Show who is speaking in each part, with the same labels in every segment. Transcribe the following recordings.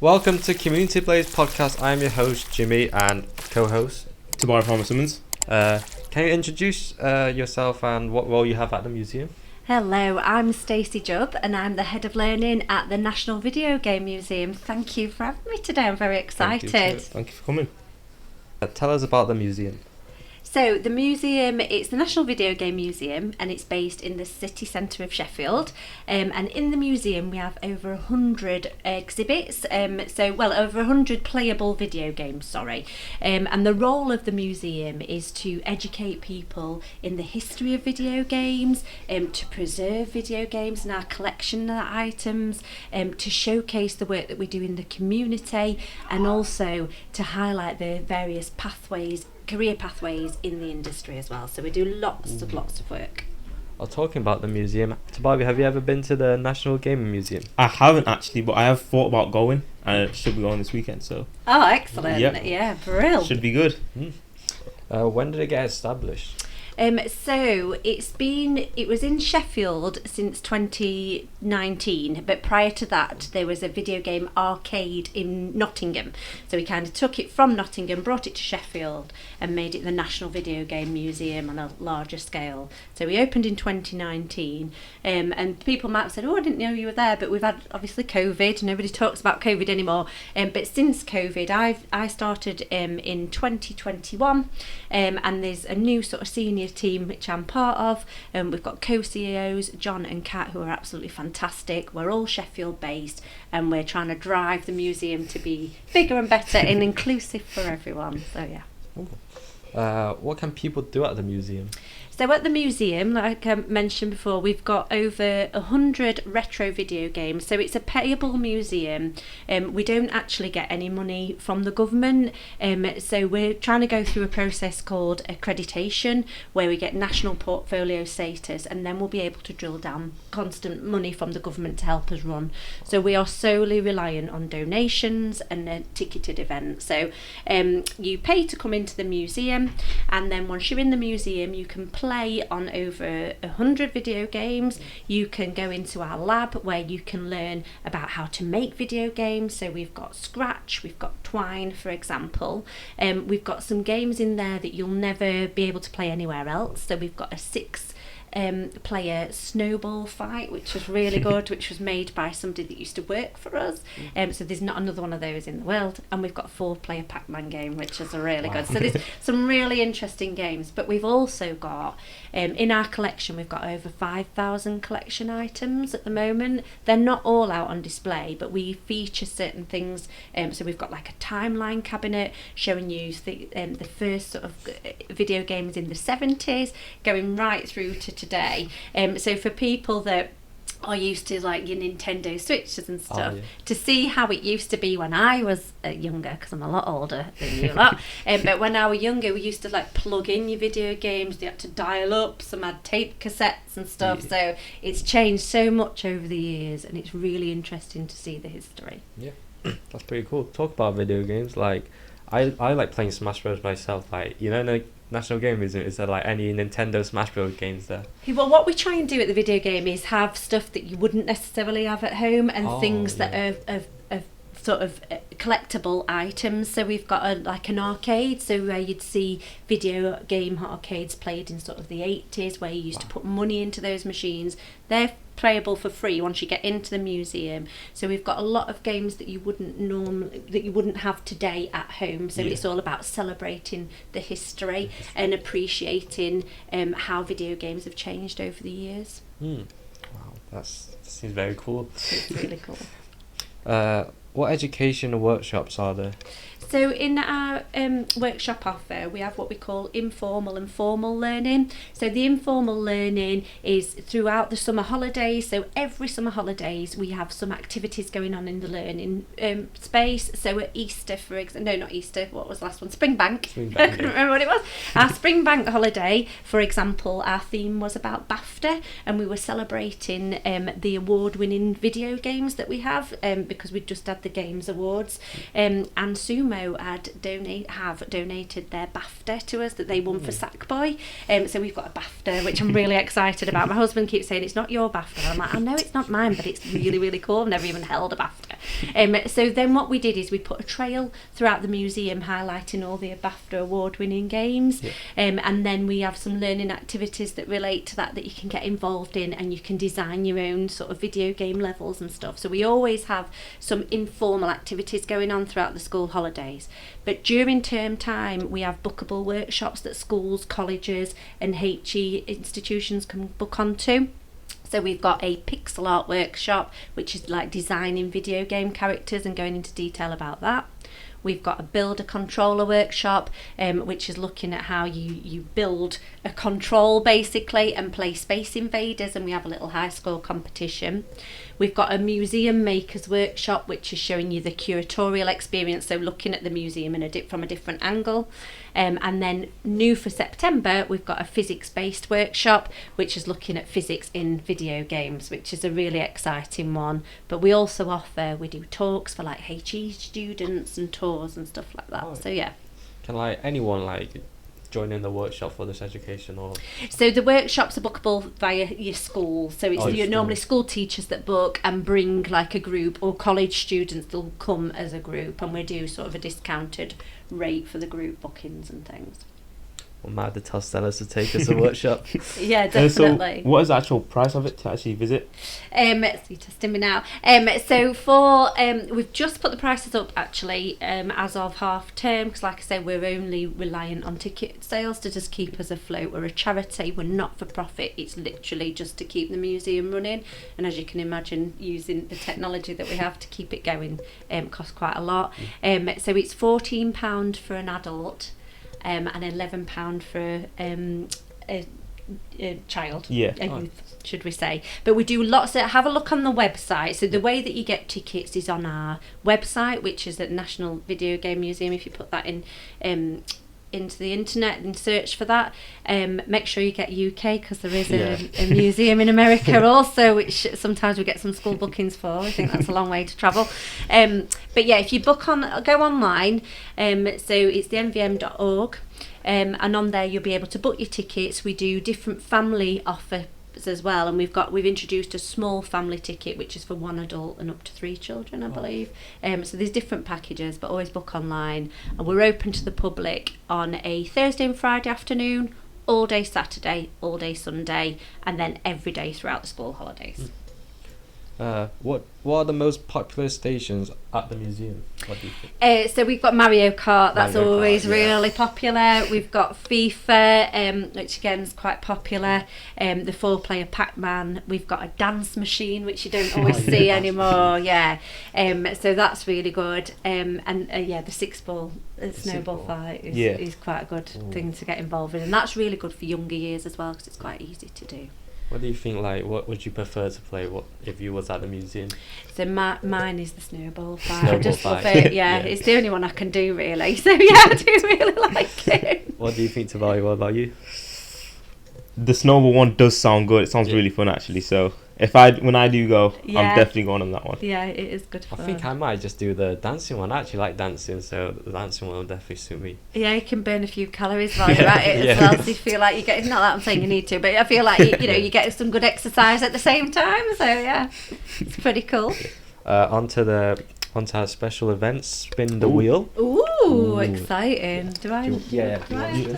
Speaker 1: Welcome to Community Blaze Podcast. I'm your host, Jimmy, and co-host,
Speaker 2: Tabara Palmer Simmons.
Speaker 1: Can you introduce yourself and what role you have at the museum?
Speaker 3: Hello, I'm Stacey Jubb and I'm the Head of Learning at the National Videogame Museum. Thank you for having me today, I'm very excited.
Speaker 2: Thank you for coming.
Speaker 1: Tell us about the museum.
Speaker 3: So the museum, it's the National Videogame Museum and it's based in the city centre of Sheffield, and in the museum we have over 100 exhibits, over 100 playable video games, and the role of the museum is to educate people in the history of video games, to preserve video games and our collection of items, to showcase the work that we do in the community, and also to highlight the various career pathways in the industry as well. So we do lots of work.
Speaker 1: Talking about the museum, Tabari, have you ever been to the National Gaming Museum?
Speaker 2: I haven't actually, but I have thought about going, and it should be going this weekend. So.
Speaker 3: Oh, excellent!
Speaker 2: Yep.
Speaker 3: Yeah, brilliant.
Speaker 2: Should be good.
Speaker 1: When did it get established?
Speaker 3: So it was in Sheffield since 2019, but prior to that there was a video game arcade in Nottingham. So we kind of took it from Nottingham, brought it to Sheffield and made it the National Video Game Museum on a larger scale. So we opened in 2019, and people might have said, oh, I didn't know you were there, but we've had obviously COVID, nobody talks about COVID anymore, but since COVID I started in 2021, and there's a new sort of senior team which I'm part of. We've got co-CEOs John and Kat, who are absolutely fantastic. We're all Sheffield based and we're trying to drive the museum to be bigger and better and inclusive for everyone. So yeah.
Speaker 1: What can people do at the museum?
Speaker 3: So at the museum, like I mentioned before, we've got over 100 retro video games. So it's a payable museum. We don't actually get any money from the government. So we're trying to go through a process called accreditation, where we get national portfolio status, and then we'll be able to drill down constant money from the government to help us run. So we are solely reliant on donations and a ticketed event. So you pay to come into the museum, and then once you're in the museum, you can play on over 100 video games. You can go into our lab where you can learn about how to make video games. So we've got Scratch, we've got Twine, for example. We've got some games in there that you'll never be able to play anywhere else. So we've got a 6-player snowball fight, which was really good, which was made by somebody that used to work for us. So there's not another one of those in the world. And we've got a 4-player Pac-Man game, which is really good. So there's some really interesting games. But we've also got, in our collection, we've got over 5,000 collection items at the moment. They're not all out on display, but we feature certain things. So we've got like a timeline cabinet showing you the first sort of video games in the 70s, going right through to today. So for people that are used to like your Nintendo Switches and stuff, to see how it used to be when I was younger, because I'm a lot older than you lot, but when I was younger we used to like plug in your video games, you had to dial up, some had tape cassettes and stuff. So it's changed so much over the years and it's really interesting to see the history.
Speaker 1: Yeah, that's pretty cool. Talk about video games, like I like playing Smash Bros myself, like, you know, in the National Game Museum, is there like any Nintendo Smash Bros games there?
Speaker 3: Well, what we try and do at the video game is have stuff that you wouldn't necessarily have at home, and things that are sort of collectible items. So we've got an arcade, so where you'd see video game arcades played in sort of the 80s, where you used to put money into those machines. They're playable for free once you get into the museum. So we've got a lot of games that you wouldn't have today at home. So it's all about celebrating the history and appreciating how video games have changed over the years.
Speaker 1: Wow, that seems very cool.
Speaker 3: It's really cool.
Speaker 1: What educational workshops are there?
Speaker 3: So in our workshop offer, we have what we call informal and formal learning. So the informal learning is throughout the summer holidays. So every summer holidays, we have some activities going on in the learning space. So at Easter, for example, no, not Easter, what was the last one? Spring Bank. I couldn't remember what it was. Our Spring Bank holiday, for example, our theme was about BAFTA, and we were celebrating the award-winning video games that we have, because we'd just had the Games Awards, and Sumo have donated their BAFTA to us that they won for Sackboy. So we've got a BAFTA, which I'm really excited about. My husband keeps saying, it's not your BAFTA. I'm like, I know it's not mine, but it's really, really cool. I've never even held a BAFTA. So then what we did is we put a trail throughout the museum highlighting all the BAFTA award-winning games, and then we have some learning activities that relate to that you can get involved in, and you can design your own sort of video game levels and stuff. So we always have some informal activities going on throughout the school holidays. But during term time, we have bookable workshops that schools, colleges and HE institutions can book onto. So we've got a pixel art workshop, which is like designing video game characters and going into detail about that. We've got a build a controller workshop, which is looking at how you build a control basically and play Space Invaders, and we have a little high score competition. We've got a museum makers workshop, which is showing you the curatorial experience, so looking at the museum from a different angle. And then new for September, we've got a physics-based workshop, which is looking at physics in video games, which is a really exciting one. But we also we do talks for like HE students and tours and stuff like that.
Speaker 1: Oh.
Speaker 3: So yeah.
Speaker 1: Can like anyone like join in the workshop for this education, or?
Speaker 3: So the workshops are bookable via your school. So it's normally school teachers that book and bring like a group, or college students that'll come as a group, and we do sort of a discounted rate for the group bookings and things.
Speaker 1: We might have to tell Stella to take us a workshop.
Speaker 3: Yeah, definitely.
Speaker 2: So what is the actual price of it to actually visit?
Speaker 3: So you're testing me now. So for we've just put the prices up actually as of half term, because like I say, we're only reliant on ticket sales to just keep us afloat. We're a charity, we're not for profit. It's literally just to keep the museum running, and as you can imagine, using the technology that we have to keep it going costs quite a lot. So it's £14 for an adult, and £11 for a child, a youth, should we say. But we do lots of, have a look on the website. So the way that you get tickets is on our website, which is at National Video Game Museum. If you put that in into the internet and search for that, make sure you get UK, because there is a museum in America also, which sometimes we get some school bookings for. I think that's a long way to travel. But yeah, if you go online, so it's the nvm.org, and on there you'll be able to book your tickets. We do different family offers as well, and we've introduced a small family ticket, which is for one adult and up to 3 children, I believe. So there's different packages, but always book online. And we're open to the public on a Thursday and Friday afternoon, all day Saturday, all day Sunday, and then every day throughout the school holidays.
Speaker 1: What are the most popular stations at the museum? What do you think?
Speaker 3: So we've got Mario Kart, that's
Speaker 1: Mario Kart,
Speaker 3: always really popular. We've got FIFA, which again is quite popular. The 4-player Pac-Man. We've got a dance machine, which you don't always see anymore. Yeah. So that's really good. And the 6-ball snowball fight is quite a good thing to get involved in, and that's really good for younger years as well, because it's quite easy to do.
Speaker 1: What do you think, like, what would you prefer to play if you was at the museum?
Speaker 3: So mine is the snowball fight.
Speaker 1: Snowball
Speaker 3: I just
Speaker 1: fight.
Speaker 3: love it, yeah. It's the only one I can do, really. So yeah, I do really like it.
Speaker 1: What do you think, Tabali? What about you?
Speaker 2: The snowball one does sound good. It sounds really fun, actually. So when I do go, I'm definitely going on that one.
Speaker 3: Yeah, it is good fun.
Speaker 1: I think I might just do the dancing one. I actually like dancing, so the dancing one will definitely suit me.
Speaker 3: Yeah, you can burn a few calories while you're at it as well, so you feel like you get, not that I'm saying you need to, but I feel like you get some good exercise at the same time, so yeah, it's pretty cool.
Speaker 1: Onto our special events, spin the wheel.
Speaker 3: Ooh, exciting. Do I
Speaker 1: have
Speaker 3: to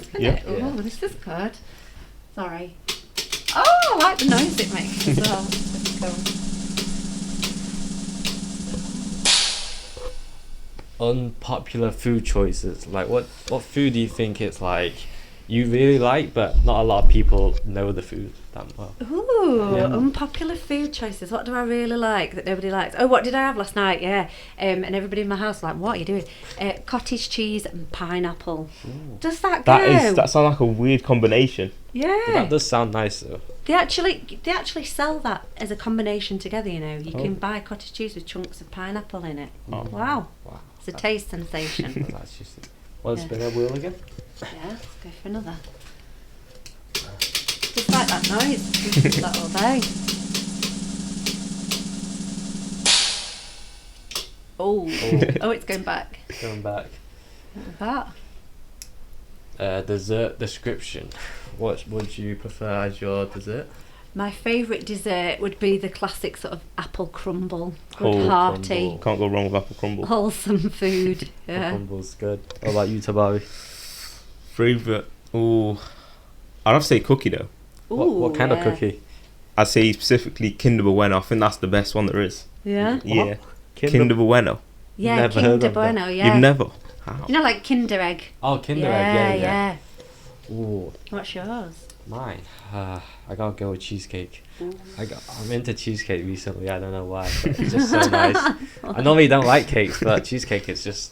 Speaker 3: spin
Speaker 2: Yeah.
Speaker 3: it? Oh, this is good. Sorry. Oh, I like the noise it makes as well. Cool.
Speaker 1: Unpopular food choices. Like, what food do you think it's like you really like, but not a lot of people know the food that well?
Speaker 3: Ooh, unpopular food choices. What do I really like that nobody likes? Oh, what did I have last night? Yeah, and everybody in my house was like, what are you doing? Cottage cheese and pineapple.
Speaker 1: Ooh.
Speaker 3: Does that go?
Speaker 2: That sounds like a weird combination.
Speaker 3: Yeah.
Speaker 1: But that does sound nice though.
Speaker 3: They actually sell that as a combination together, you know. You can buy cottage cheese with chunks of pineapple in it.
Speaker 1: Oh.
Speaker 3: Wow.
Speaker 1: Wow.
Speaker 3: It's a taste sensation.
Speaker 1: That's just. Want to spin a wheel again?
Speaker 3: Yeah, let's go for another. Just like that noise. We do that all day. Oh, it's going back.
Speaker 1: Going back.
Speaker 3: What was that?
Speaker 1: Dessert description. What would you prefer as your dessert?
Speaker 3: My favourite dessert would be the classic sort of apple crumble. Good,
Speaker 2: Oh,
Speaker 3: hearty,
Speaker 1: crumble.
Speaker 2: Can't go wrong with apple crumble.
Speaker 3: wholesome food.
Speaker 1: The
Speaker 3: Yeah.
Speaker 1: crumble's good. What about you, Tabari?
Speaker 2: Favourite? Ooh, I'd have to say cookie though.
Speaker 1: What kind of
Speaker 3: yeah.
Speaker 1: cookie?
Speaker 2: I'd say specifically Kinder Bueno. I think that's the best one there is.
Speaker 3: Yeah.
Speaker 2: Yeah,
Speaker 1: Kinder-
Speaker 2: Kinder Bueno.
Speaker 3: Yeah,
Speaker 1: Never heard
Speaker 3: Kinder
Speaker 1: of that.
Speaker 3: Bueno, yeah.
Speaker 2: You've never? How?
Speaker 3: You know, like Kinder Egg.
Speaker 1: Oh, Kinder
Speaker 3: yeah,
Speaker 1: Egg. Yeah. Ooh,
Speaker 3: What's yours?
Speaker 1: mine. I gotta go with cheesecake. I'm into cheesecake recently. I don't know why, but it's just so nice. I normally don't like cakes, but cheesecake it's just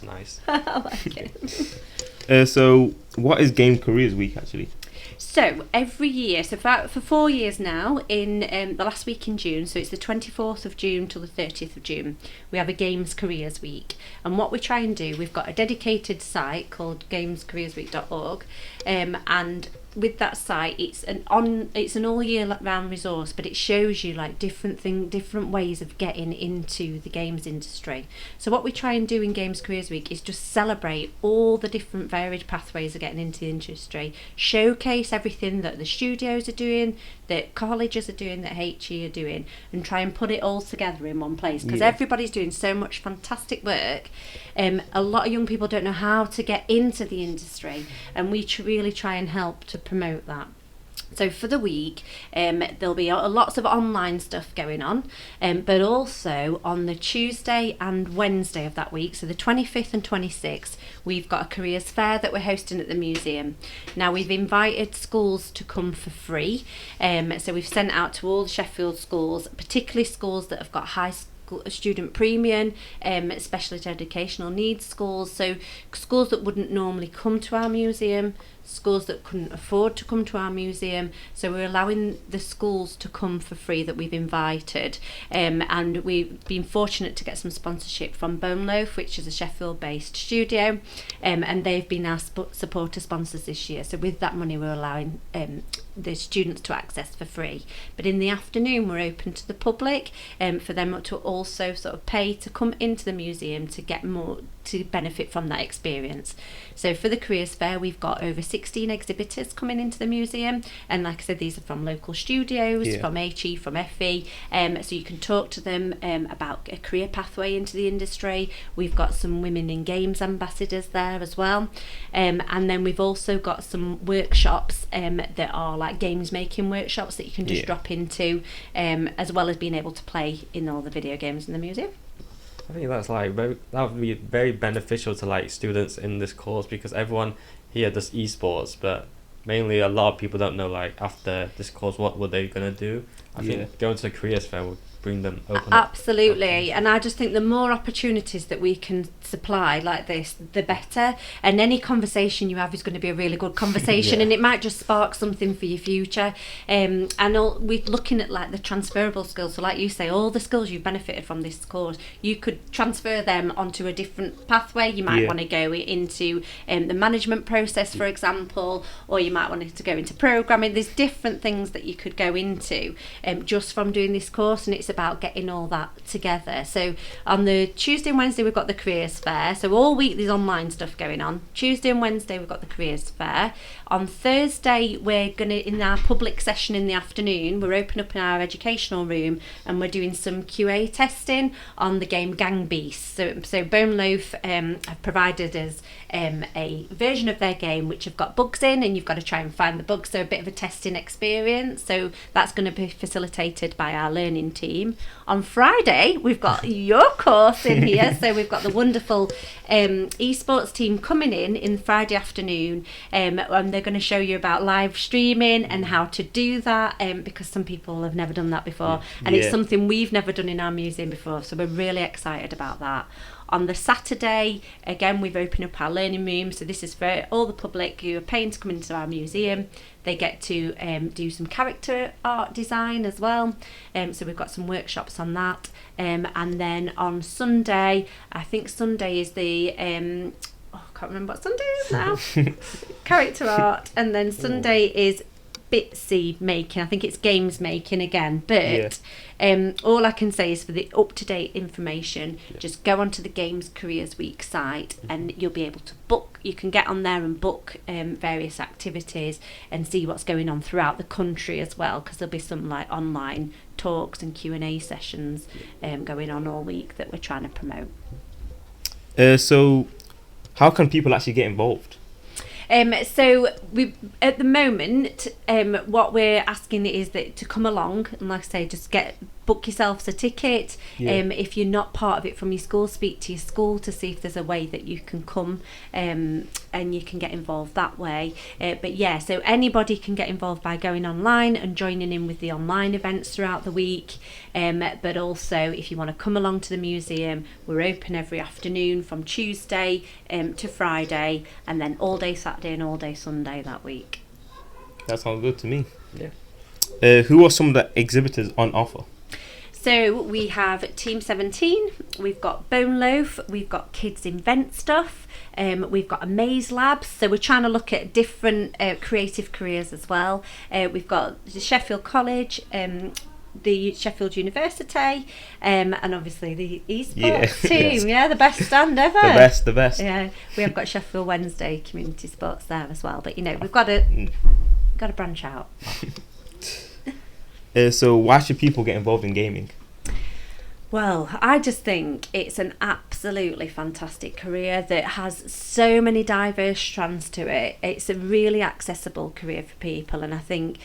Speaker 1: nice.
Speaker 3: I like it.
Speaker 2: So, what is Game Careers Week actually?
Speaker 3: So every year, so for 4 years now, in the last week in June, so it's the 24th of June till the 30th of June, we have a Games Careers Week. And what we try and do, we've got a dedicated site called gamescareersweek.org, and with that site, it's an all year round resource, but it shows you like different ways of getting into the games industry. So what we try and do in Games Careers Week is just celebrate all the different varied pathways of getting into the industry, showcase everything that the studios are doing, that colleges are doing, that HE are doing, and try and put it all together in one place, because everybody's doing so much fantastic work. A lot of young people don't know how to get into the industry, and we really try and help to promote that. So for the week, there'll be lots of online stuff going on, but also on the Tuesday and Wednesday of that week, so the 25th and 26th, we've got a careers fair that we're hosting at the museum. Now we've invited schools to come for free, so we've sent out to all the Sheffield schools, particularly schools that have got high student premium, specialist educational needs schools, so schools that wouldn't normally come to our museum, schools that couldn't afford to come to our museum, so we're allowing the schools to come for free that we've invited, and we've been fortunate to get some sponsorship from Bone Loaf, which is a Sheffield based studio, and they've been our supporter sponsors this year, so with that money we're allowing the students to access for free. But in the afternoon we're open to the public, for them to also sort of pay to come into the museum to get more, to benefit from that experience. So for the careers fair we've got over 16 exhibitors coming into the museum, and like I said, these are from local studios, from HE, from FE, so you can talk to them about a career pathway into the industry. We've got some women in games ambassadors there as well, and then we've also got some workshops that are like games making workshops that you can just drop into, as well as being able to play in all the video games in the museum.
Speaker 1: I think that's like that would be very beneficial to like students in this course, because everyone here does esports, but mainly a lot of people don't know like after this course what were they gonna do. I think going to the careers fair would bring them open
Speaker 3: Absolutely, and I just think the more opportunities that we can supply like this, the better, and any conversation you have is going to be a really good conversation, and it might just spark something for your future, and we're looking at like the transferable skills, so like you say, all the skills you've benefited from this course, you could transfer them onto a different pathway. You might want to go into the management process, for example, or you might want to go into programming. There's different things that you could go into just from doing this course, and it's about getting all that together. So on the Tuesday and Wednesday we've got the careers fair, so all week there's online stuff going on. Tuesday and Wednesday we've got the careers fair. On Thursday we're gonna, in our public session in the afternoon, we're open up in our educational room and we're doing some QA testing on the game Gang Beasts. So Bone Loaf have provided us a version of their game which have got bugs in, and you've got to try and find the bugs, so a bit of a testing experience, so that's going to be facilitated by our learning team. On Friday we've got your course in here, so we've got the wonderful esports team coming in Friday afternoon, and they're going to show you about live streaming and how to do that, because some people have never done that before, and it's something we've never done in our museum before, so we're really excited about that. On the Saturday, again, we've opened up our learning room, so this is for all the public who are paying to come into our museum. They get to do some character art design as well, so we've got some workshops on that, and then on Sunday, I think Sunday is the I can't remember what Sunday is now. Character art, and then Sunday is bitsy making. I think it's games making again. But all I can say is for the up-to-date information, just go onto the Games Careers Week site and you'll be able to book. You can get on there and book various activities and see what's going on throughout the country as well, because there'll be some like online talks and Q&A sessions going on all week that we're trying to promote.
Speaker 2: So how can people actually get involved?
Speaker 3: So we at the moment, what we're asking is that to come along and, like I say, just book yourselves a ticket. If you're not part of it from your school, speak to your school to see if there's a way that you can come and you can get involved that way. But yeah, so anybody can get involved by going online and joining in with the online events throughout the week. But also, if you want to come along to the museum, we're open every afternoon from Tuesday to Friday, and then all day Saturday and all day Sunday that week.
Speaker 2: That sounds good to me.
Speaker 1: Yeah.
Speaker 2: Who are some of the exhibitors on offer?
Speaker 3: So we have Team 17, we've got Bone Loaf, we've got Kids Invent Stuff, we've got a Maze Labs, so we're trying to look at different creative careers as well. We've got the Sheffield College, the Sheffield University, and obviously the esports team. The best stand ever.
Speaker 2: The best.
Speaker 3: Yeah, we have got Sheffield Wednesday Community Sports there as well, but we've got to branch out.
Speaker 2: So why should people get involved in gaming?
Speaker 3: Well, I just think it's an absolutely fantastic career that has so many diverse strands to it. It's a really accessible career for people, and I think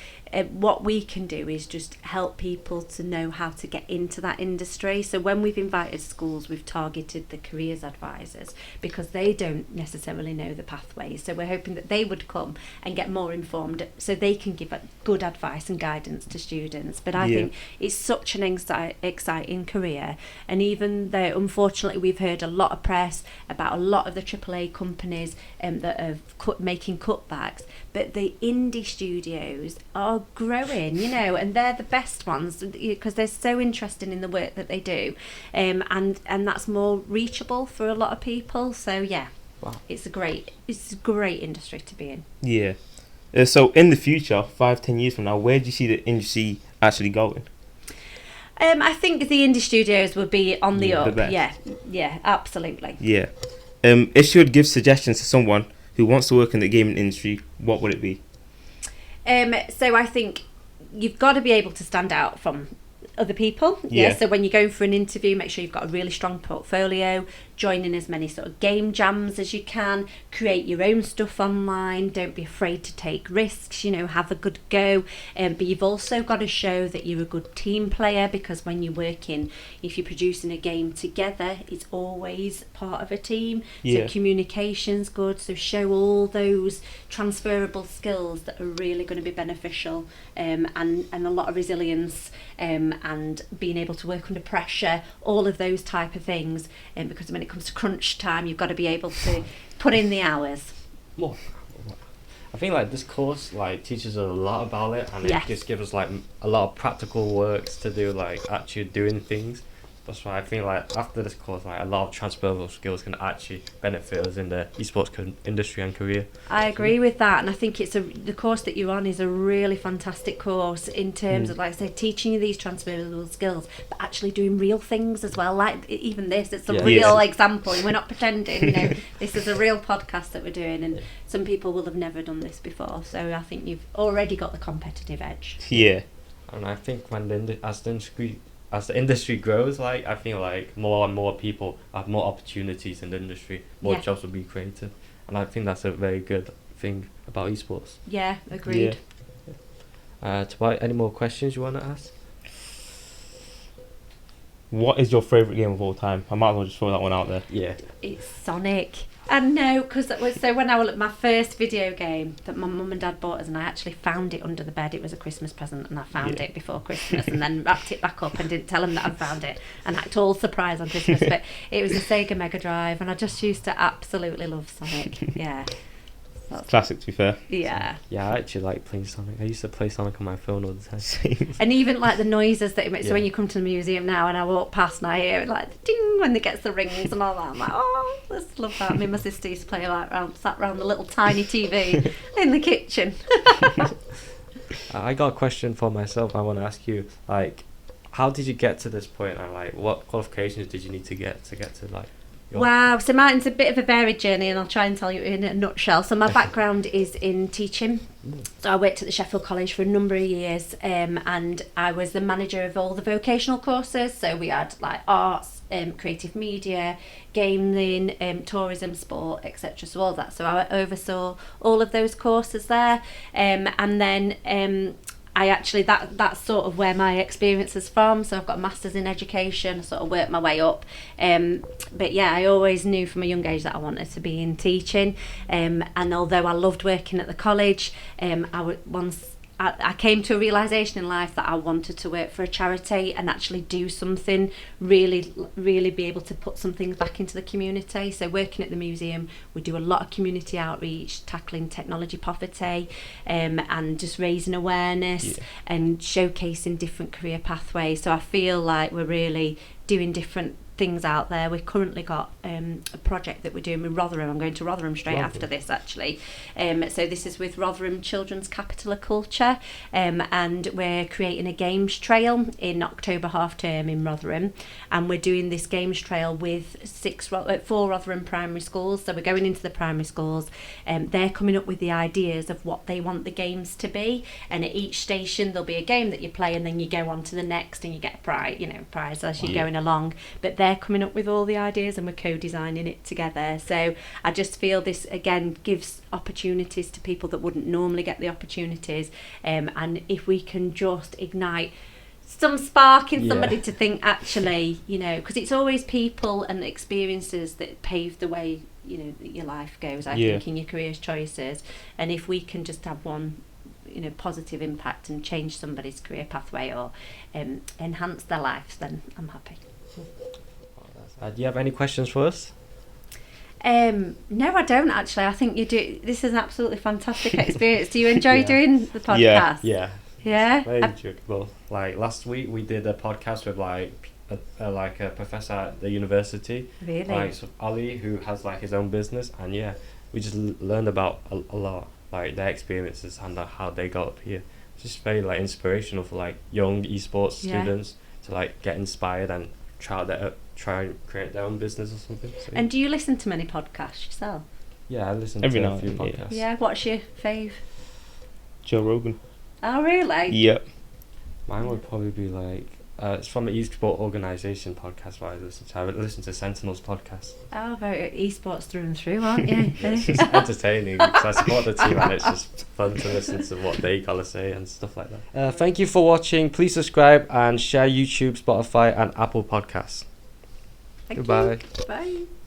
Speaker 3: what we can do is just help people to know how to get into that industry. So when we've invited schools, we've targeted the careers advisors because they don't necessarily know the pathways. So we're hoping that they would come and get more informed so they can give good advice and guidance to students. But I think it's such an exciting career. And even though, unfortunately, we've heard a lot of press about a lot of the AAA companies that are making cutbacks, but the indie studios are growing, and they're the best ones because they're so interested in the work that they do, and that's more reachable for a lot of people. So
Speaker 1: wow.
Speaker 3: It's a great industry to be in.
Speaker 2: Yeah. So in the future, 5-10 years from now, where do you see the industry actually going?
Speaker 3: I think the indie studios would be on the up.
Speaker 2: best.
Speaker 3: Yeah, absolutely.
Speaker 2: Yeah. If you would give suggestions to someone who wants to work in the gaming industry, what would it be?
Speaker 3: So I think you've got to be able to stand out from other people.
Speaker 2: Yeah.
Speaker 3: So when you're going for an interview, make sure you've got a really strong portfolio, join in as many sort of game jams as you can, create your own stuff online, don't be afraid to take risks, have a good go. But you've also got to show that you're a good team player, because when you're working, if you're producing a game together, it's always part of a team.
Speaker 2: Yeah.
Speaker 3: So communication's good, so show all those transferable skills that are really going to be beneficial, and a lot of resilience, and being able to work under pressure, all of those type of things, because when it comes to crunch time, you've got to be able to put in the hours.
Speaker 1: Well, I think this course teaches us a lot about it, and it just gives us a lot of practical works to do, actually doing things. That's why I think after this course, a lot of transferable skills can actually benefit us in the esports industry and career.
Speaker 3: I agree with that, and I think the course that you're on is a really fantastic course in terms of, like I say, teaching you these transferable skills, but actually doing real things as well. Even this, it's a real example. We're not pretending. This is a real podcast that we're doing, and some people will have never done this before. So I think you've already got the competitive edge.
Speaker 2: Yeah.
Speaker 1: And I think as the industry grows, I feel more and more people have more opportunities in the industry, more jobs will be created, and I think that's a very good thing about esports.
Speaker 3: Yeah, agreed.
Speaker 1: Tobias, any more questions you want to ask?
Speaker 2: What is your favourite game of all time? I might as well just throw that one out there.
Speaker 1: Yeah.
Speaker 3: It's Sonic. And no, because when I was at my first video game that my mum and dad bought us, and I actually found it under the bed. It was a Christmas present, and I found it before Christmas, and then wrapped it back up and didn't tell them that I'd found it, and act all surprise on Christmas. But it was a Sega Mega Drive, and I just used to absolutely love Sonic. Yeah.
Speaker 2: Classic, to be fair.
Speaker 3: Yeah.
Speaker 1: Yeah, I actually like playing Sonic. I used to play Sonic on my phone all the time.
Speaker 3: And even the noises that it makes. So when you come to the museum now and I walk past and I hear it ding when it gets the rings and all that, I'm like, oh, I just love that. Me and my sister used to play sat around the little tiny TV in the kitchen.
Speaker 1: I got a question for myself. I want to ask you, like, how did you get to this point, and like, what qualifications did you need to get to like?
Speaker 3: Wow, so mine's a bit of a varied journey, and I'll try and tell you in a nutshell. So my background is in teaching. So I worked at the Sheffield College for a number of years, and I was the manager of all the vocational courses. So we had like arts, creative media, gaming, tourism, sport, etc. So all that. So I oversaw all of those courses there, and then I actually, that's sort of where my experience is from. So I've got a master's in education, I sort of worked my way up. But yeah, I always knew from a young age that I wanted to be in teaching. And although I loved working at the college, I came to a realisation in life that I wanted to work for a charity and actually do something, really be able to put something back into the community. So working at the museum, we do a lot of community outreach, tackling technology poverty, and just raising awareness and showcasing different career pathways. So I feel like we're really doing different things out there. We've currently got a project that we're doing with Rotherham. I'm going to Rotherham straight after this, actually. So this is with Rotherham Children's Capital of Culture, and we're creating a games trail in October half term in Rotherham, and we're doing this games trail with 4 Rotherham primary schools. So we're going into the primary schools, and they're coming up with the ideas of what they want the games to be, and at each station there'll be a game that you play, and then you go on to the next and you get a prize as you're going along. But they're coming up with all the ideas and we're co-designing it together. So I just feel this again gives opportunities to people that wouldn't normally get the opportunities, and if we can just ignite some spark in somebody to think, actually, because it's always people and experiences that pave the way, that your life goes, I think, in your career choices. And if we can just have one positive impact and change somebody's career pathway or enhance their lives, then I'm happy.
Speaker 1: Do you have any questions for us?
Speaker 3: No, I don't actually. I think you do. This is an absolutely fantastic experience. Do you enjoy doing the podcast?
Speaker 1: Yeah. Very
Speaker 3: Yeah.
Speaker 1: enjoyable. Like last week, we did a podcast with a professor at the university.
Speaker 3: Really?
Speaker 1: Like Ali, who has like his own business, and we just learned about a lot, like their experiences and how they got up here. It's just very like inspirational for like young esports students to like get inspired and try and create their own business or something. So,
Speaker 3: And do you listen to many podcasts yourself?
Speaker 1: I listen
Speaker 2: Every
Speaker 1: to
Speaker 2: now
Speaker 1: a few
Speaker 2: and then,
Speaker 1: podcasts.
Speaker 3: Yeah. What's your fave?
Speaker 2: Joe Rogan.
Speaker 3: Oh, really?
Speaker 2: Yep.
Speaker 1: Mine would probably be like it's from the eSport Organisation podcast what I listen to. I would listen to Sentinel's podcast.
Speaker 3: Oh, very esports through and through, aren't you?
Speaker 1: It's just entertaining because I support the team and it's just fun to listen to what they gotta say and stuff like that. Thank you for watching. Please subscribe and share YouTube, Spotify and Apple Podcasts.
Speaker 3: Thank
Speaker 1: Goodbye.
Speaker 3: you. Bye.